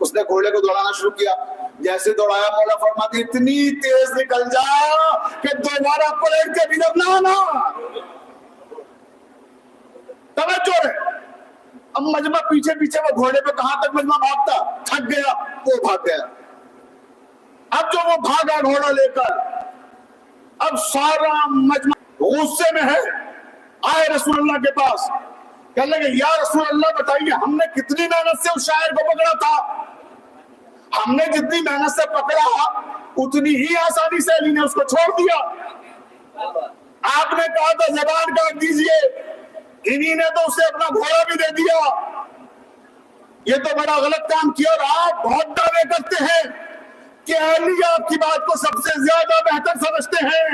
اس نے گھوڑے کو دوڑانا شروع کیا. جیسے دوڑایا مولا فرماتے اتنی تیز نکل جا کہ دوبارہ پلٹ کے بھی نہ آنا. توجہ ہے. اب مجمع پیچھے پیچھے وہ گھوڑے پہ کہاں تک مجمع بھاگتا, تھک گیا وہ بھاگ گیا. اب جو وہ بھاگا گھوڑا لے کر, اب سارا مجمع غصے میں ہے. آئے رسول اللہ کے پاس, کہنے لگے یا رسول اللہ بتائیے ہم نے کتنی محنت سے اس شاعر کو پکڑا تھا, ہم نے جتنی محنت سے پکڑا اتنی ہی آسانی سے علی نے اس کو چھوڑ دیا. آپ نے کہا تھا زبان کاٹ دیجئے, انہی نے تو اسے اپنا گھوڑا بھی دے دیا. یہ تو بڑا غلط کام کیا. اور آپ بہت دعوے کرتے ہیں کہ علی آپ کی بات کو سب سے زیادہ بہتر سمجھتے ہیں.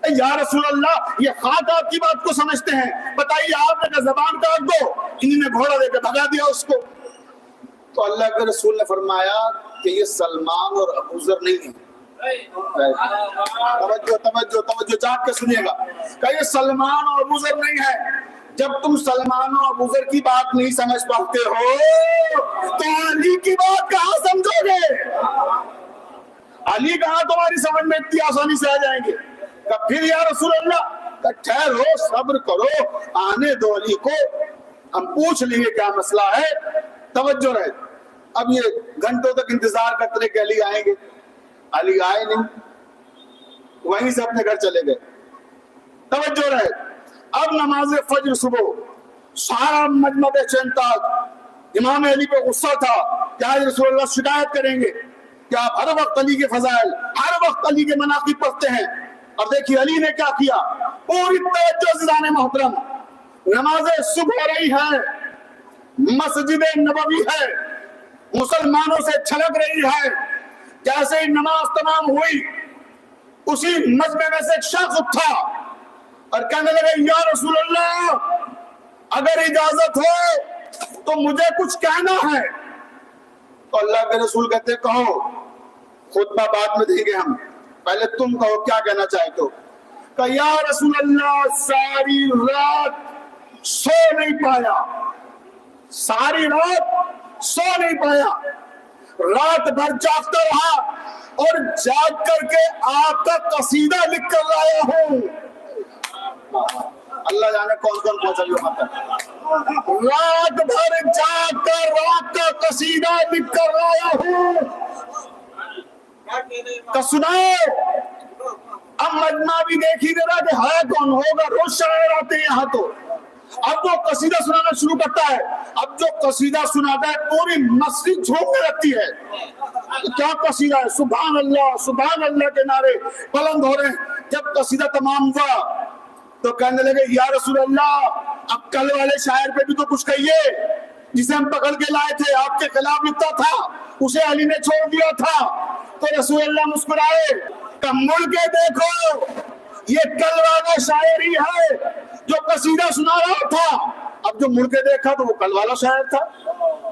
یا رسول اللہ یہ خاک آپ کی بات کو سمجھتے ہیں, بتائیے آپ نے کہا زبان کاٹ دو, انہی نے گھوڑا دے کے بھگا دیا اس کو. تو اللہ کے رسول نے فرمایا کہ یہ سلمان اور ابو ذر نہیں ہے. توجہ توجہ توجہ جاگ کے سنیے گا کہ یہ سلمان اور ابو ذر نہیں ہے. جب تم سلمان اور ابو ذر کی بات نہیں سمجھ پاتے ہو تو علی کی بات کہاں سمجھو گے؟ علی کہاں تمہاری سمجھ میں اتنی آسانی سے آ جائیں گے؟ کہ پھر یا رسول اللہ ٹھہرو, صبر کرو, آنے دو علی کو, ہم پوچھ لیں گے کیا مسئلہ ہے. توجہ رہے. اب یہ گھنٹوں تک انتظار کرتے رہے کہ علی آئیں گے. علی آئے نہیں, وہیں سے اپنے گھر چلے گئے. توجہ رہے. اب نماز فجر صبح سارا مجمع بے چین تھا. امام علی پہ غصہ تھا کہ آج رسول اللہ شکایت کریں گے کہ آپ ہر وقت علی کے فضائل, ہر وقت علی کے مناقب پڑھتے ہیں. اور دیکھیے علی نے کیا کیا. پوری توجہ عزیزان محترم, نماز صبح ہو رہی ہے, مسجد نبوی ہے, مسلمانوں سے چھلک رہی ہے. جیسے ہی نماز تمام ہوئی اسی مجمع میں سے ایک شخص اٹھا اور کہنے لگے یا رسول اللہ اگر اجازت ہو تو مجھے کچھ کہنا ہے. تو اللہ کے رسول کہتے کہو, خطبہ بعد میں دیں گے ہم, پہلے تم کہو کیا کہنا چاہتے ہو. کہ یا رسول اللہ ساری رات سو نہیں پایا, ساری رات سو نہیں پایا, رات بھر جاگتا رہا اور جاگ کر کے آپ کا قصیدہ لکھ کر لایا ہوں. اللہ جانے کون کون پہنچا جو مطلب رات بھر جاگ کر رات کا قصیدہ لکھ کر لایا ہوں. تو سناؤ. اب مجمع بھی دیکھ ہی دے رہا کہ ہے کون ہوگا, روز شاعر آتے ہیں یہاں. تو اب وہ قصیدہ سنانا شروع کرتا ہے. اب جو قصیدہ سناتا ہے پوری مسجد جھومنے لگتی ہے. کیا قصیدہ ہے, سبحان اللہ کے نعرے بلند ہو رہے ہیں. جب قصیدہ تمام ہوا تو کہنے لگے یا رسول اللہ اب کل والے شاعر پہ بھی تو کچھ کہیے, جسے ہم پکڑ کے لائے تھے آپ کے خلاف لکھتا تھا, اسے علی نے چھوڑ دیا تھا. تو رسول اللہ مسکرائے کہ مڑ کے دیکھو یہ کل والا شاعر ہی ہے جو قصیدہ سنا رہا تھا. اب جو مڑ کے دیکھا تو وہ کل والا شاعر تھا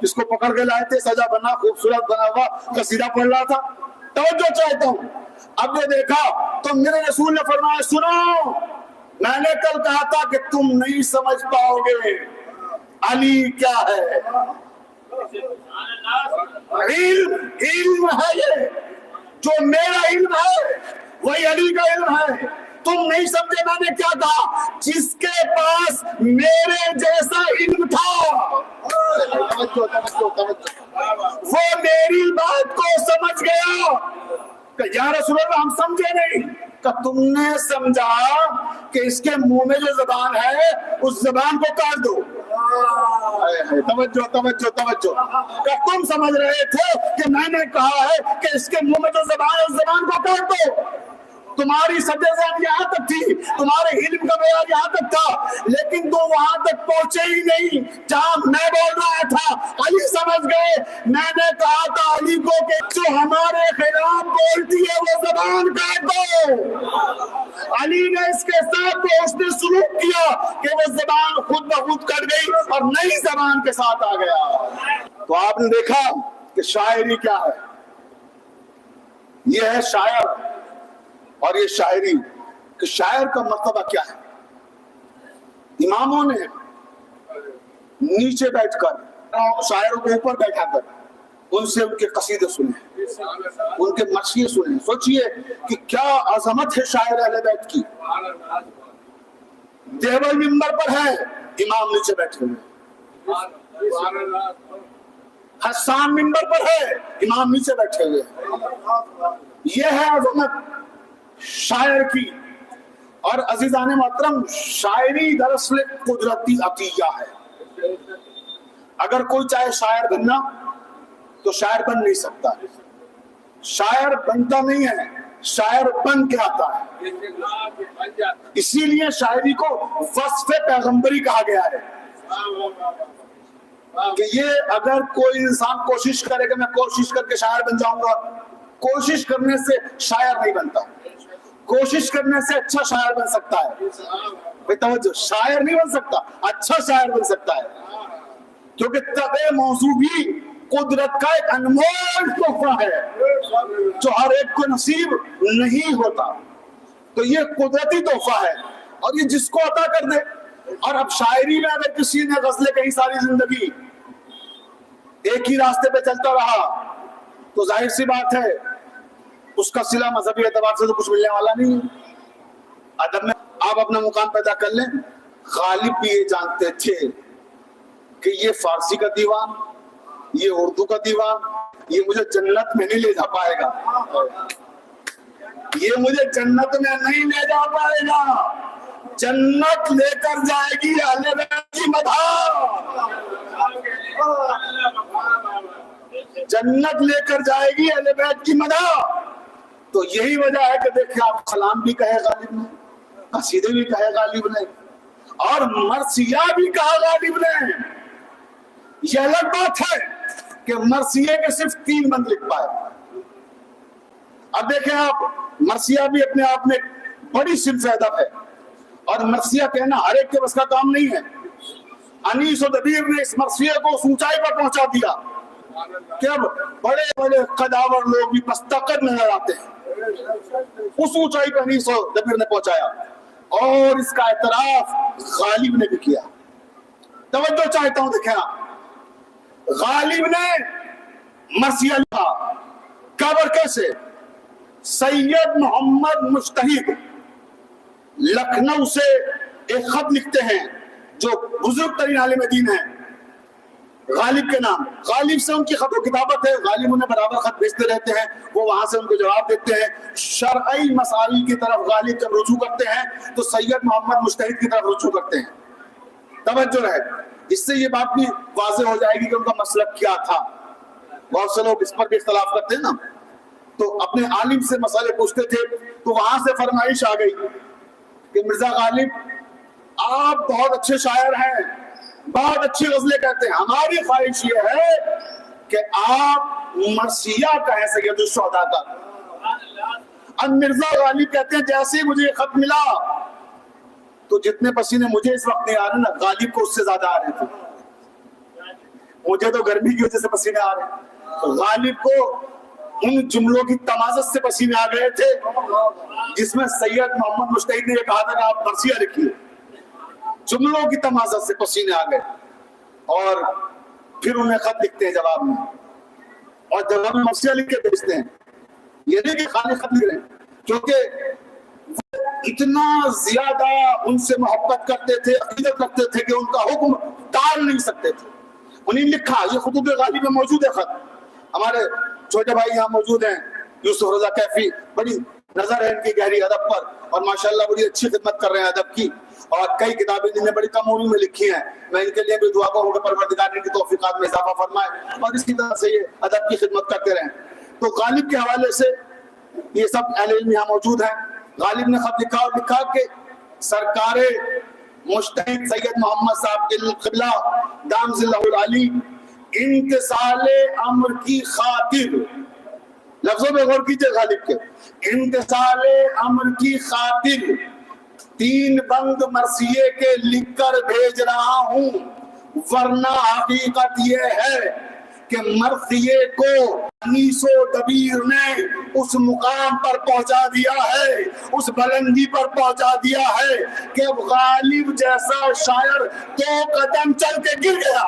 جس کو پکڑ کے لائے تھے, سجا بنا خوبصورت بنا ہوا قصیدہ پڑھ رہا تھا. توجہ چاہتا ہوں. اب جو دیکھا تو میرے رسول نے فرمایا سنو, میں نے کل کہا تھا کہ تم نہیں سمجھ پاؤ گے علی کیا ہے. علم ہے یہ, جو میرا علم ہے وہی علی کا علم ہے. تم نہیں سمجھے میں نے کیا کہا, جس کے پاس میرے جیسا علم تھا وہ میری بات کو سمجھ گیا. کہ یا رسول اللہ ہم سمجھے نہیں. کہ تم نے سمجھا کہ اس کے منہ میں جو زبان ہے اس زبان کو کاٹ دو. توجہ توجہ توجہ. کہ تم سمجھ رہے تھے کہ میں نے کہا ہے کہ اس کے منہ میں جو زبان ہے اس زبان کو کاٹ دو. تمہاری سطح ذہن یہاں تک تھی, تمہارے علم کا معیار یہاں تک تھا, لیکن تم وہاں تک پہنچے ہی نہیں جہاں میں بول رہا تھا. علی سمجھ گئے. میں نے کہا تھا علی کو کہ جو ہمارے خلاف بولتی ہے وہ زبان کاٹ دو. علی نے اس کے ساتھ تو اس نے سلوک کیا کہ وہ زبان خود بخود کٹ گئی اور نئی زبان کے ساتھ آ گیا. تو آپ نے دیکھا کہ شاعری کیا ہے. یہ ہے شاعر. اور یہ شاعری کہ شاعر کا مرتبہ کیا ہے. اماموں نے نیچے بیٹھ کر شاعروں کو اوپر بیٹھا کر ان سے ان کے قصیدے سنیں، ان کے مرثیے سنیں. سوچئے کہ کیا عظمت ہے شاعر اہل بیت کی. دیوبند ممبر پر ہے، امام نیچے بیٹھے ہوئے. حسان ممبر پر ہے، امام نیچے بیٹھے ہوئے. یہ ہے عظمت شاعر کی. اور عزیزان محترم، شاعری دراصل قدرتی عطیہ ہے. اگر کوئی چاہے شاعر بننا تو شاعر بن نہیں سکتا. شاعر بنتا نہیں ہے، شاعر بن کے آتا ہے. اسی لیے شاعری کو وصف پیغمبری کہا گیا ہے کہ یہ اگر کوئی انسان کوشش کرے کہ میں کوشش کر کے شاعر بن جاؤں گا، کوشش کرنے سے شاعر نہیں بنتا. کوشش کرنے سے اچھا شاعر بن سکتا ہے. بھئی توجہ، شاعر نہیں بن سکتا، اچھا شاعر بن سکتا ہے. کیونکہ طبع موضوع بھی قدرت کا ایک انمول تحفہ ہے جو ہر ایک کو نصیب نہیں ہوتا. تو یہ قدرتی تحفہ ہے اور یہ جس کو عطا کر دے. اور اب شاعری میں اگر کسی نے غزلیں کہیں ساری زندگی ایک ہی راستے پہ چلتا رہا تو ظاہر سی بات ہے اس کا صلہ مذہبی اعتبار سے تو کچھ ملنے والا نہیں ہے. ادب میں آپ اپنا مقام پیدا کر لیں. غالب بھی یہ جانتے تھے کہ یہ فارسی کا دیوان، یہ اردو کا دیوان، یہ مجھے جنت میں نہیں لے جا پائے گا. یہ مجھے جنت میں نہیں لے جا پائے گا. جنت لے کر جائے گی اہل بیت کی مدح. جنت لے کر جائے گی اہل بیت کی مدح. تو یہی وجہ ہے کہ دیکھیں آپ کلام بھی کہے غالب نے، قصیدے بھی کہے غالب نے، اور مرثیہ بھی کہا غالب نے. یہ الگ بات ہے کہ مرثیے کے صرف 3 بند لکھ پائے. اب دیکھیں آپ، مرثیہ بھی اپنے آپ میں بڑی صنف ادب ہے اور مرثیہ کہنا ہر ایک کے بس کا کام نہیں ہے. انیس و دبیر نے اس مرثیے کو اس اونچائی پر پہنچا دیا کہ اب بڑے بڑے قداور لوگ بھی پستقد نظر آتے ہیں. اس اونچائی پر انیس و دبیر نے پہنچایا اور اس کا اعتراف غالب نے بھی کیا. توجہ چاہتا ہوں، دیکھیں آپ، غالب نے مرثیہ لکھا. کب اور کیسے؟ سید محمد مجتہد لکھنؤ سے ایک خط لکھتے ہیں جو بزرگ ترین عالم دین ہیں غالب کے نام. غالب سے ان کی خط و کتابت ہے. غالب انہیں برابر خط بھیجتے رہتے ہیں، وہ وہاں سے ان کو جواب دیتے ہیں. شرعی مسائل کی طرف غالب جب رجوع کرتے ہیں تو سید محمد مجتہد کی طرف رجوع کرتے ہیں. توجہ رہے، اس سے یہ بات بھی واضح ہو جائے گی کہ ان کا مسلک کیا تھا. بہت سے لوگ اس پر بھی اختلاف کرتے ہیں نا، تو اپنے عالم سے مسئلے پوچھتے تھے تو وہاں سے فرمائش آ گئی کہ مرزا غالب آپ بہت اچھے شاعر ہیں، بہت اچھی غزلیں کہتے ہیں، ہماری خواہش یہ ہے کہ آپ مرثیہ کہیں سید الشہداء کا. اب مرزا غالب کہتے ہیں جیسے ہی مجھے یہ خط ملا تو جتنے پسینے مجھے اس وقت نہیں آ رہے نا، غالب کو اس سے زیادہ آ رہے تھے. مجھے تو گرمی کی وجہ سے پسینے آ رہے ہیں، غالب کو ان جملوں کی تمازت سے پسینے آ گئے تھے جس میں سید محمد مجتہد نے یہ کہا تھا کہ آپ مرثیہ لکھیے. جملوں کی تمازت سے پسینے آ گئے اور پھر انہیں خط لکھتے ہیں جواب میں، اور جواب میں مرثیہ لکھ کے بھیجتے ہیں. یہ نہیں کہ خالی خط لکھ رہے ہیں، کیونکہ وہ اتنا زیادہ ان سے محبت کرتے تھے، عقیدت رکھتے تھے کہ ان کا حکم ٹال نہیں سکتے تھے. انہیں لکھا، یہ خطوط غالب میں موجود ہے خط. ہمارے چھوٹے بھائی یہاں موجود ہیں، یوسف رضا کیفی، بڑی نظر ہے ان کی گہری ادب پر اور ماشاءاللہ بڑی اچھی خدمت کر رہے ہیں ادب کی، اور کئی کتابیں جنہیں بڑی کم عمر میں لکھی ہیں. میں ان کے لیے بھی دعا کروں کہ پروردگار ان کی توفیقات میں اضافہ فرمائے اور اسی طرح سے یہ ادب کی خدمت کرتے رہیں. تو غالب کے حوالے سے یہ سب اہل علم یہاں موجود ہیں. غالب نے خط لکھا اور لکھا کہ سرکار مجتہد سید محمد صاحب کے قبلہ دام ظلہ العالی امتثال امر کی خاطر، لفظوں میں غور کیجئے غالب کے، امتثال امر کی خاطر 3 بند مرثیے کے لکھ کر بھیج رہا ہوں، ورنہ حقیقت یہ ہے کہ مرثیے کو انیس و دبیر نے اس مقام پر پہنچا دیا ہے، اس بلندی پر پہنچا دیا ہے کہ اب غالب جیسا شاعر 2 قدم چل کے گر گیا.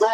2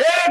1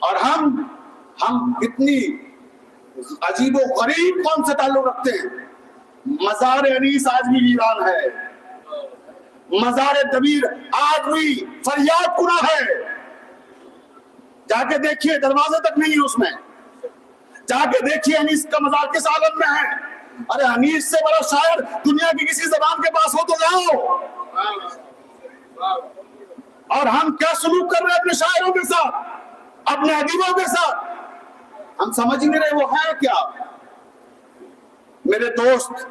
اور ہم کتنی عجیب و غریب قوم سے تعلق رکھتے ہیں. مزار انیس آج بھی ویران ہے, مزار دبیر آج بھی فریاد کنا ہے. جا کے دیکھیے دروازے تک نہیں ہے اس میں, جا کے دیکھیے انیس کا مزار کس عالم میں ہے. ارے انیس سے بڑا شاعر دنیا کی کسی زبان کے پاس ہو تو جاؤ. اور ہم کیا سلوک کر رہے ہیں اپنے شاعروں کے ساتھ, اپنے ادیبوں کے ساتھ, ہم سمجھ نہیں رہے وہ ہے کیا. میرے دوست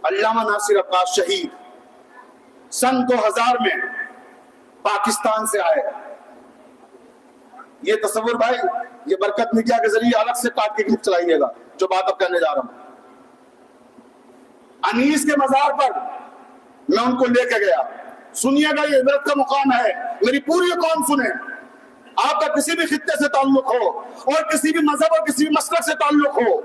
علامہ ناصر عباس شہید سن 2000 میں پاکستان سے آئے. یہ تصور بھائی, یہ برکت میڈیا کے ذریعے الگ سے کاٹ کے کلپ چلائیے گا جو بات اب کہنے جا رہا ہوں. انیس کے مزار پر میں ان کو لے کے گیا. سنیے گا, یہ عبرت کا مقام ہے, میری پوری قوم سنیں. آپ کا کسی بھی خطے سے تعلق ہو اور کسی بھی مذہب اور کسی بھی مسلک سے تعلق ہو,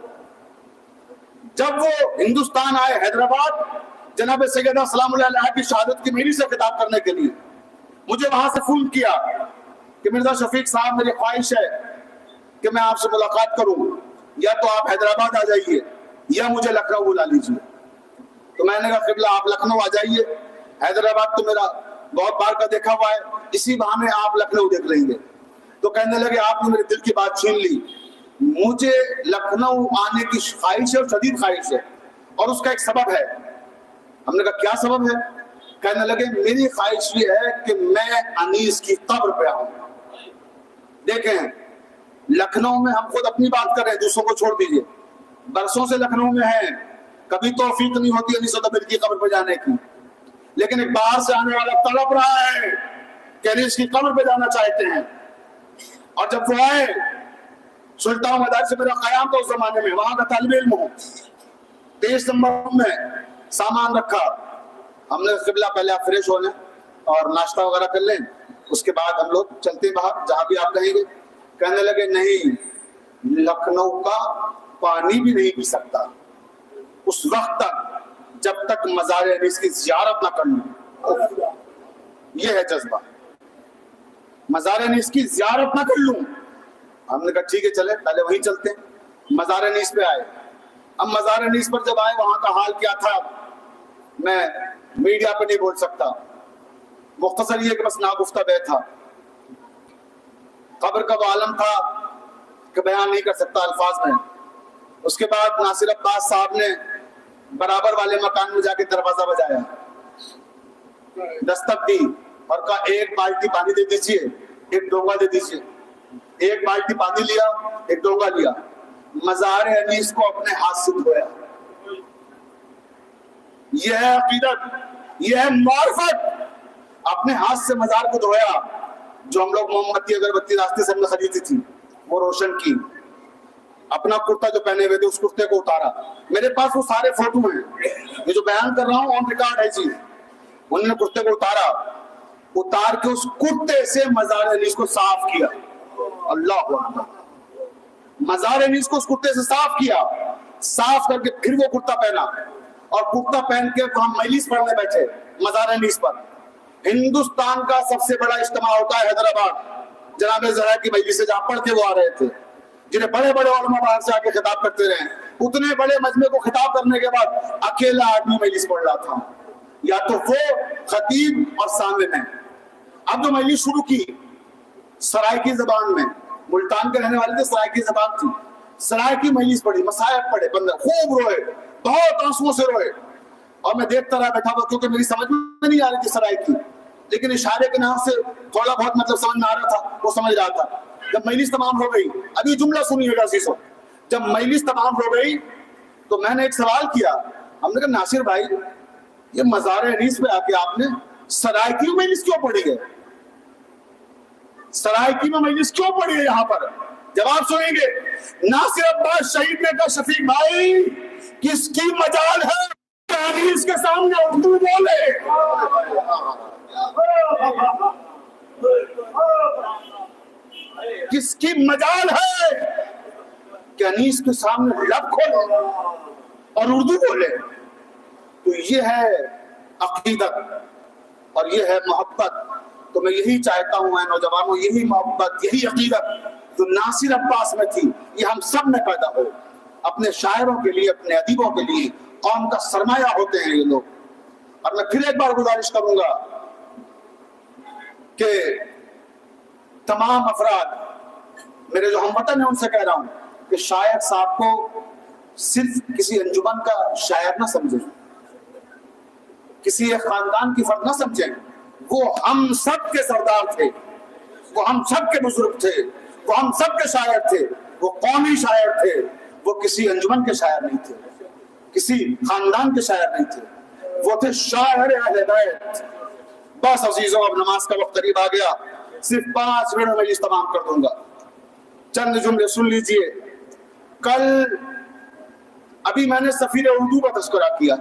جب وہ ہندوستان آئے حیدرآباد جناب سیدہ سلام اللہ علیہ کی شہادت کی مہری سے خطاب کرنے کے لیے, مجھے وہاں سے فون کیا کہ مرزا شفیق صاحب میری خواہش ہے کہ میں آپ سے ملاقات کروں, یا تو آپ حیدرآباد آ جائیے یا مجھے لکھنؤ بلا لیجیے. تو میں نے کہا قبلہ آپ لکھنؤ آ جائیے, حیدرآباد تو میرا بہت بار کا دیکھا ہوا ہے, اسی بہانے آپ لکھنؤ دیکھ لیں گے. تو کہنے لگے آپ نے میرے دل کی بات چھین لی, مجھے لکھنؤ آنے کی خواہش ہے اور شدید خواہش ہے, اور اس کا ایک سبب ہے. ہم نے کہا کیا سبب ہے؟ کہنے لگے میری خواہش یہ ہے کہ میں انیس کی قبر پہ آؤں. دیکھیں لکھنؤ میں ہم خود اپنی بات کر رہے ہیں, دوسروں کو چھوڑ دیجئے. برسوں سے لکھنؤ میں ہیں, کبھی توفیق نہیں ہوتی انیس دبیر کی قبر پہ جانے کی, لیکن ایک باہر سے آنے والا تڑپ رہا ہے کہ انیس کی قبر پہ جانا چاہتے ہیں. اور جب وہ آئے, سلطان مدار سے میرا قیام تھا اس زمانے میں, وہاں کا طالب علم ہوں, 23 نمبر میں سامان رکھا. ہم نے قبلہ پہلے آپ فریش ہو لیں اور ناشتہ وغیرہ کر لیں, اس کے بعد ہم لوگ چلتے ہیں باہر جہاں بھی آپ کہیں گے. کہنے لگے نہیں, لکھنؤ کا پانی بھی نہیں پی سکتا اس وقت تک جب تک مزار انیس کی زیارت نہ کر لوں. یہ ہے جذبہ, مزار انیس کی زیارت نہ کر لوں. ہم نے کہا ٹھیک ہے چلے پہلے وہیں چلتے ہیں. مزار انیس پہ آئے. اب مزار انیس پر جب آئے وہاں کا حال کیا تھا میں میڈیا پہ نہیں بول سکتا, مختصر یہ کہ بس ناگفتہ بے تھا. قبر کا وہ عالم تھا کہ بیان نہیں کر سکتا الفاظ میں. اس کے بعد ناصر عباس صاحب نے برابر والے مکان میں جا کے دروازہ بجایا, دستک دی اور کہا ایک بالٹی پانی دے دیجیے, ایک ڈونگا دے دیجیے. ایک بالٹی پانی لیا, ایک ڈونگا لیا, مزار انیس کو اپنے ہاتھ سے دھویا. یہ ہے عقیدت, یہ ہے معرفت. اپنے ہاتھ سے مزار کو دھویا. جو ہم لوگ موم بتی اگربتی راستے سے ہم نے خریدی تھی وہ روشن کی. اپنا کرتا جو پہنے ہوئے تھے اس کرتے کو اتارا. میرے پاس وہ سارے فوٹو ہیں, یہ جو بیان کر رہا ہوں آن ریکارڈ ہے جی. انہوں نے کرتے کو اتارا, اتار کے اس کرتے سے مزار انیس کو صاف کیا. اللہ اکبر. مزار انیس کو اس کرتے سے صاف کیا, صاف کر کے پھر وہ کرتا پہنا, اور کرتا پہن کے ہم مجلس پڑھنے بیٹھے مزار انیس پر. ہندوستان کا سب سے بڑا اجتماع ہوتا ہے حیدرآباد جناب زرع کی مجلس سے, جہاں پڑھ کے وہ آ رہے تھے, جنہیں بڑے بڑے علماء باہر سے آ کے خطاب کرتے رہے. اتنے بڑے مجمع کو خطاب کرنے کے بعد اکیلا آدمی مجلس پڑھ رہا تھا, یا تو وہ خطیب اور سامنے میں. اب جو مجلس شروع کی سرائکی زبان میں, ملتان کے رہنے والے تھے, سرائکی زبان تھی, سرائکی مجلس پڑھی, مصائب پڑھے, بندے خوب روئے, بہت آنسوؤں سے روئے. اور میں دیکھتا رہا بیٹھا ہوا, کیونکہ میری سمجھ میں نہیں آ رہی تھی سرائکی, لیکن اشارے کے نام سے تھوڑا بہت مطلب سمجھ میں آ رہا تھا, وہ سمجھ رہا تھا. جب مجلس تمام ہو گئی, ابھی جملہ سنیے گا عزیزو, جب مجلس تمام ہو گئی تو میں نے ایک سوال کیا. ہم نے کہا ناصر بھائی یہ مزار انیس پہ آ کے آپ نے سرائکی مجلس کیوں پڑھی ہے؟ سرائکی میں مجلس کیوں پڑھی ہے یہاں پر؟ جواب سنیں گے. ناصر عباس شہید نے کہا شفیق بھائی کس کی مجال ہے انیس کے سامنے اردو بولے؟ کس کی مجال ہے کہ انیس کے سامنے لب کھولے اور اردو بولے؟ تو یہ ہے عقیدت اور یہ ہے محبت. تو میں یہی چاہتا ہوں اے نوجوانوں, یہی محبت, یہی عقیدت جو ناصر عباس میں تھی، یہ ہم سب میں پیدا ہو. اپنے شاعروں کے لیے، اپنے ادیبوں کے لیے قوم کا سرمایہ ہوتے ہیں یہ لوگ. اور میں پھر ایک بار گزارش کروں گا کہ تمام افراد میرے جو ہم وطن ہیں ان سے کہہ رہا ہوں کہ شاعر صاحب کو صرف کسی انجمن کا شاعر نہ سمجھیں، کسی ایک خاندان کی فرد نہ سمجھیں. وہ ہم سب کے سردار تھے، وہ ہم سب کے بزرگ تھے، وہ ہم سب کے شاعر تھے، وہ قومی شاعر تھے. وہ کسی انجمن کے شاعر نہیں تھے، کسی خاندان کے شاعر نہیں تھے، وہ تھے شاعر اہل بیت. بس عزیزوں، اب نماز کا وقت قریب آ گیا، صرف 5 منٹ میں یہ تمام کر دوں گا. چند جملے سن لیجئے. کل ابھی میں نے سفیر اردو کا تذکرہ کیا،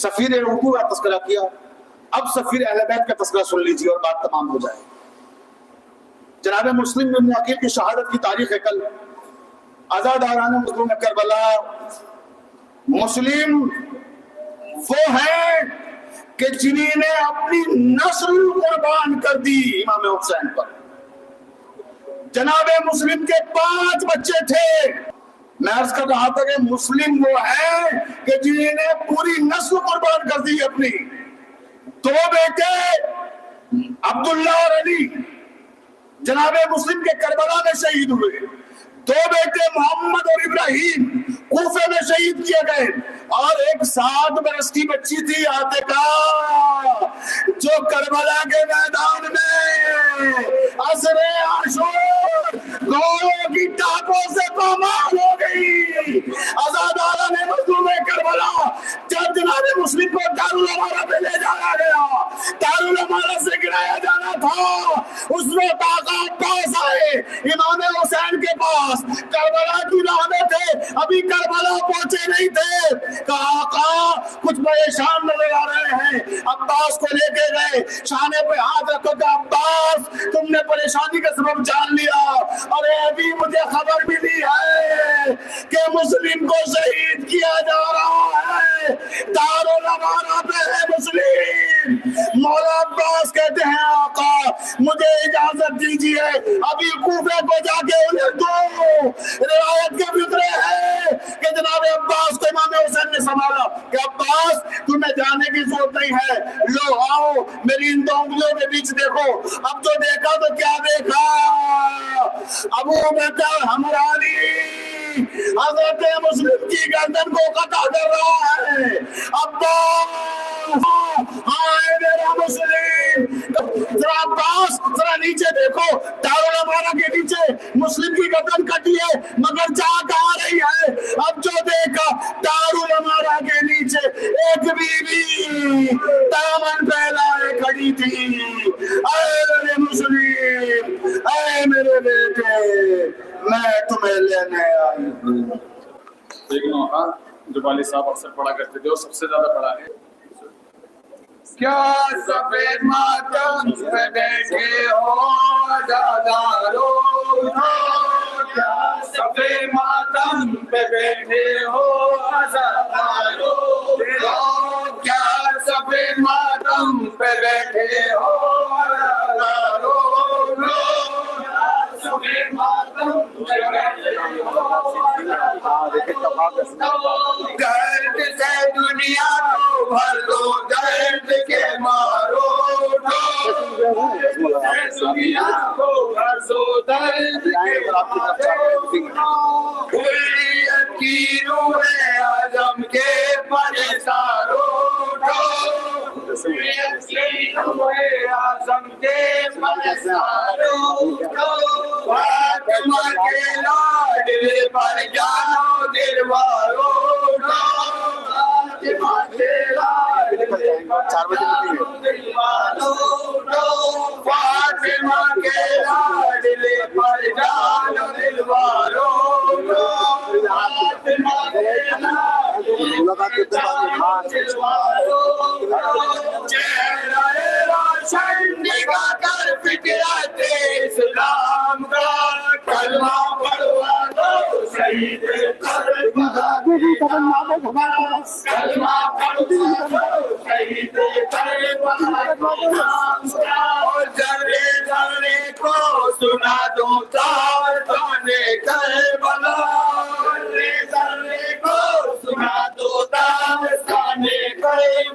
سفیر اردو کا تذکرہ کیا. اب سفیر اہل بیت کا تذکرہ سن لیجئے اور بات تمام ہو جائے. جناب مسلم بن عقیل کی شہادت کی تاریخ ہے کل. عزاداران مظلوم کربلا مسلم وہ ہیں کہ جنہیں نے اپنی نسل قربان کر دی امام حسین پر. جناب مسلم کے 5 بچے تھے. میں عرض کر رہا تھا کہ مسلم وہ ہیں کہ جنہیں نے پوری نسل قربان کر دی اپنی. 2 بیٹے عبداللہ اور علی جناب مسلم کے کربلا میں شہید ہوئے. 2 بیٹے محمد اور ابراہیم کوفے میں شہید کیے گئے. اور ایک 7 برس کی بچی تھی عاتقہ جو کربلا کے میدان میں عصر عاشور گھوڑوں کی ٹاپوں سے پامال ہو گئی. عزاداران مظلوم کربلا جب جناب مسلم کو دارالامارہ پہ لے جایا گیا، دارالامارہ سے گرایا جانا تھا، اس وقت آقا عباس آئے امام حسین کے پاس. کربلا کی راہ میں تھے، ابھی کربلا پہنچے نہیں تھے. کہا آقا کچھ پریشان نظر آ رہے ہیں. عباس کو لے کے گئے، شانے پہ ہاتھ رکھو کہ عباس تم نے پریشانی کا سبب جان لیا، اور ابھی مجھے خبر ملی ہے کہ مسلم کو شہید کیا جا رہا ہے. دارالامارہ پہ ہے مسلم. مولا عباس کہتے ہیں آقا مجھے اجازت دیجیے ابھی کوفے کو جا کے انہیں دو. روایت کے فطرے ہیں کہ جناب عباس کو امام حسین نے سنبھالا کہ عباس تمہیں جانے کی ضرورت نہیں ہے، لو آؤ میری ان 2 انگلیوں کے بیچ دیکھو. اب تو دیکھا تو کیا دیکھا، ابو بکر حمرانی حضرت مسلم کی گردن کو قطع کر رہا ہے. عباس آئے میرا مسلم. ذرا عباس ذرا نیچے دیکھو، دارالامارہ کے نیچے مسلم کی گردن کٹی ہے مگر جا کہاں رہی ہے. اب جو دیکھا دارالامارہ کے نیچے ایک بیوی دامن پھیلائے کھڑی تھی. اے میرے مسلم، اے میرے بیٹے، میں تمہیں لینے آئی ہوں. جو والد صاحب اکثر پڑھا کرتے تھے اور سب سے زیادہ پڑھا ہے. کیا سفید ماتم پہ بیٹھے ہو عزادارو، کیا سفید ماتم پہ بیٹھے ہو عزادارو، کیا سفید ماتم پہ بیٹھے ہو عزادارو، سفید ماتم پہ بیٹھے ہو عزادارو. درد سے دنیا کو بھر دو، درد کے مارو دنیا کو بھر دو، درد کے مارو. حریت کی روح اعظم کے پرسارو، حریت کی روح اعظم کے پرسارو. فاطمہ کے لاڈلے پر جانو دلوارو، فاطمہ کے لاڈلے پر جانو دلوارو، فاطمہ کے لاڈلے پر جانو دلوارو، فاطمہ کے لاڈلے پر جانو دلوارو. چہرہ روشن نگاہ کر فکرت اسلام کا کلمہ پڑھوا دو شہید کربلا، کلمہ پڑھوا دو شہید کربلا. اور ذرے ذرے کو سنا دو